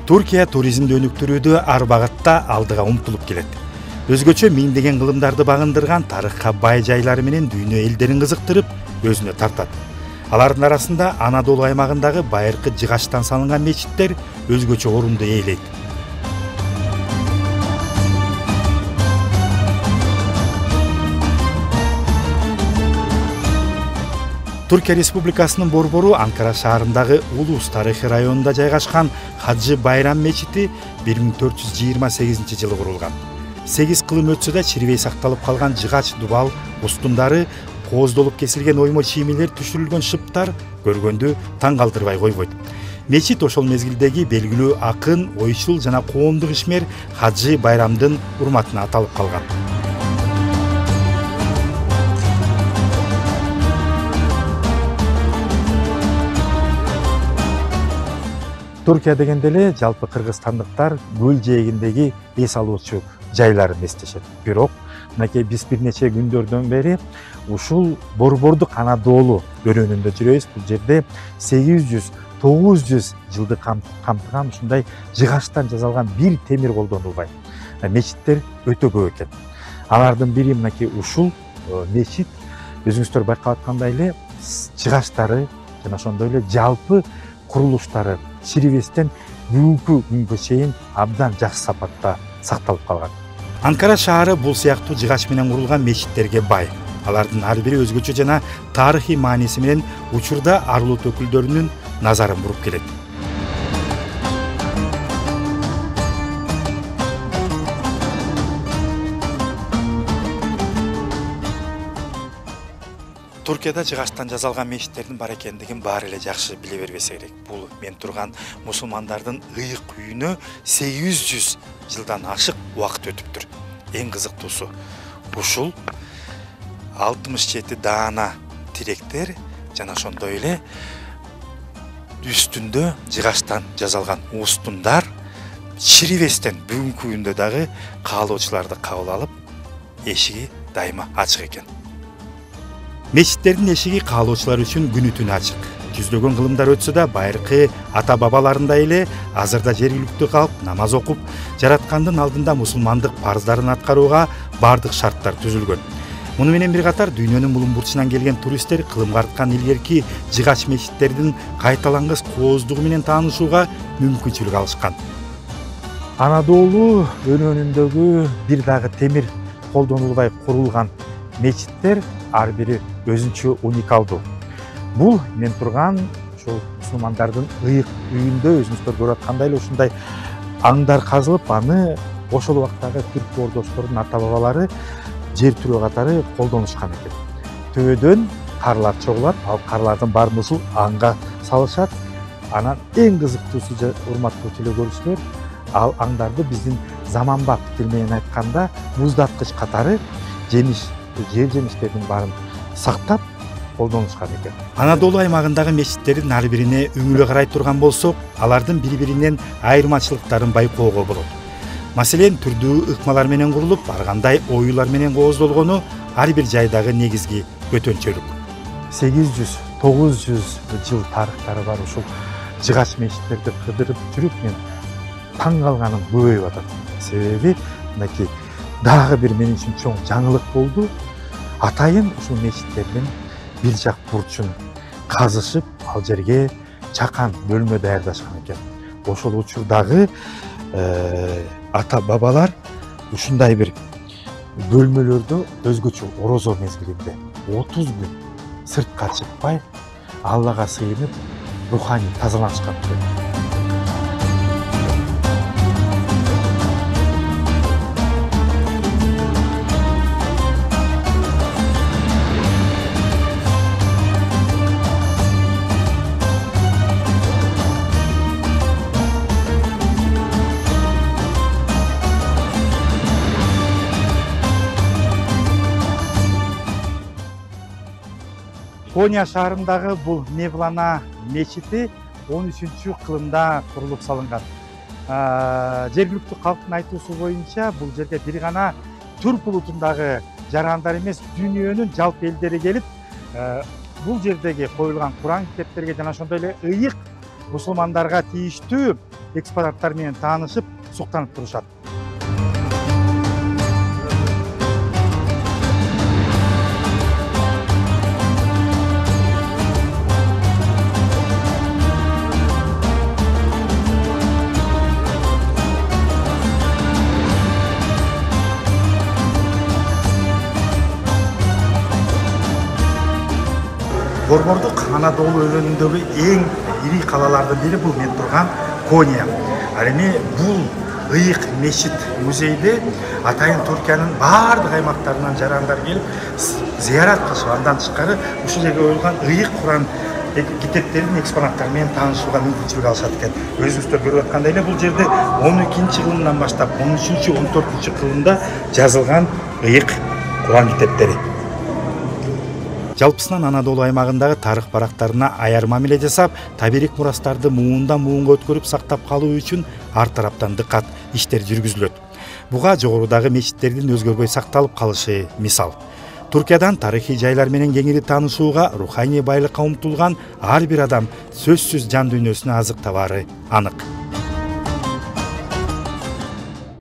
Түркия туризмди өнүктүрүүдө ар багытта алдыга умтулуп келет. Өзгөчө миңдеген кылымдарды багындырган тарыхка бай жайлары менен дүйнө элдерин кызыктырып, өзүнө тартат. Алардын арасында Анадолу аймагындагы байыркы жыгачтан салынган мечиттер өзгөчө орунду ээлейт. Түркия Республикасынын борбору Анкара шаарындагы Улус тарыхый районунда жайгашкан Хаджы Байрам мечити 1428-жылы курулган. 8 кылым өтсө да чирбей сакталып калган жыгач дубал устундары, кооздолуп кесилген оймо чиймелер түшүрүлгөн шыптар көргөндү таң калтырбай койбойт. Мечит ошол мезгилдеги белгилүү акын, ойчул жана коомдук ишмер Хаджы Байрамдын урматына аталып калган. Түркия дегенде эле жалпы кыргызстандыктар көл жээгиндеги эс алуучу жайларын эстешет. Бирок мынакей биз бир нече күндөрдөн бери ушул борбордук Анадолу өрөөнүндө жүрөбүз. Бул жерде 800-900 жылды камтыган ушундай жыгачтан жасалган бир темир колдонулбайт. Мечиттер өтө көп экен. Алардын бири мынакей ушул мечит, өзүңүздөр байкап аткандай эле жыгачтары жана ошондой эле жалпы курулуштары чирибестен бүгүнкү күнгө чейин абдан жакшы сапатта сакталып калган. Анкара шаары бул сыяктуу жыгач менен курулган мечиттерге бай. Алардын ар бири өзгөчө жана тарыхый мааниси менен учурда ар улут өкүлдөрүнүн назарын буруп келет. Түркияда жыгачтан жасалган мечиттердин бар экендигин баары эле жакшы биле бербесе керек. Бул мен турган мусулмандардын ыйык үйүнө 800 жылдан ашык убакыт өтүптүр. Эң кызыктуусу ушул 67 даана тиректер жана ошондой эле үстүндө жыгачтан жасалган устундар чирибестен бүгүнкү күндө дагы каалоочуларды кабыл алып, эшиги дайыма ачык экен. Мечиттердин эшиги каалоочулар үчүн күнү түнү ачык. Жүздөгөн кылымдар өтсө да байыркы ата бабаларындай эле азырда жергиликтүү калк намаз окуп, жараткандын алдында мусулмандык парыздарын аткарууга бардык шарттар түзүлгөн. Муну менен бир катар дүйнөнүн булуң бурчунан келген туристтер кылымга арткан илгерки жыгач мечиттердин кайталангыс кооздугу менен таанышууга мүмкүнчүлүк алышкан. Анадолу өрөөнүндөгү бир дагы темир колдонулбай курулган мечиттер ар бири өзүнчө уникалдуу. Бул мен турган ошол мусулмандардын ыйык үйүндө өзүңүздөр көрүп аткандай эле ушундай аңдар казылып, аны ошол убактагы түрк ордоштордун ата бабалары жер түрөө катары колдонушкан экен. Төбөдөн карлар чогулат, ал карлардын баарын ушул аңга салышат. Анан эң кызыктуусу, урматтуу телекөрүүчүлөр, ал аңдарды биздин заманбап тил менен айтканда муздаткыч катары жер жемиштердин баарын сактап колдонушкан экен. Анадолу аймагындагы мечиттердин ар бирине үңүлө карай турган болсок, алардын бири-биринен айырмачылыктарын байкоого болот. Маселен, түрдүү ыкмалар менен курулуп, ар кандай оюлар менен кооздолгону ар бир жайдагы негизги көтөнчөлүк. 800-900 жыл тарыхтары бар ушул жыгач мечиттерди кыдырып жүрүп, мен таң калганым көбөйүп атат. Себеби мынакей дагы бир мен үчүн чоң жаңылык болду. Атайын ушул мечиттердин бир жак бурчун казышып, ал жерге чакан бөлмө даярдашкан экен. Ошол учурдагы ата бабалар ушундай бир бөлмөлөрдө өзгөчө орозо мезгилинде 30 күн сыртка чыкпай, Аллага сыйынып, руханий тазаланышкан экен. Коня шаарындагы бул Мевлана мечити 13 кылымда курулуп салынган. Жергиликтүү калктын айтуусу боюнча бул жерге бир гана түрк улутундагы жарандар эмес, дүйнөнүн жалпы элдери келип, бул жердеги коюлган Куран китептерге жана ошондой эле ыйык мусулмандарга тийиштүү экспонаттар менен таанышып суктанып турушат. Борбордук Анадолу өрөөнүндөгү эң ири калалардын бири бул мен турган Коня. Ал эми бул ыйык мечит музейде атайын Түркиянын баардык аймактарынан жарандар келип зыярат кылышып, андан тышкары ушул жерге коюлган ыйык Куран китептерин экспонаттары менен таанышууга мүмкүнчүлүк алышат экен. Өзүңүздөр көрүп аткандай эле бул жерде 12-кылымдан баштап 13-14-кылымда жазылган ыйык Куран китептери. Жалпысынан Анадолу аймагындагы тарых барактарына аяр мамиле жасап, табирик мурастарды муундан муунга өткөрүп сактап калуу үчүн ар тараптан дыккат иштер жүргүзүлөт. Буга жогорудагы мечиттердин өзгөрбөй сакталып калышы мисал. Түркиядан тарыхый жайлар менен кеңири таанышууга, руханий байлыкка умтулган ар бир адам сөзсүз жан дүйнөсүнө азык табары анык.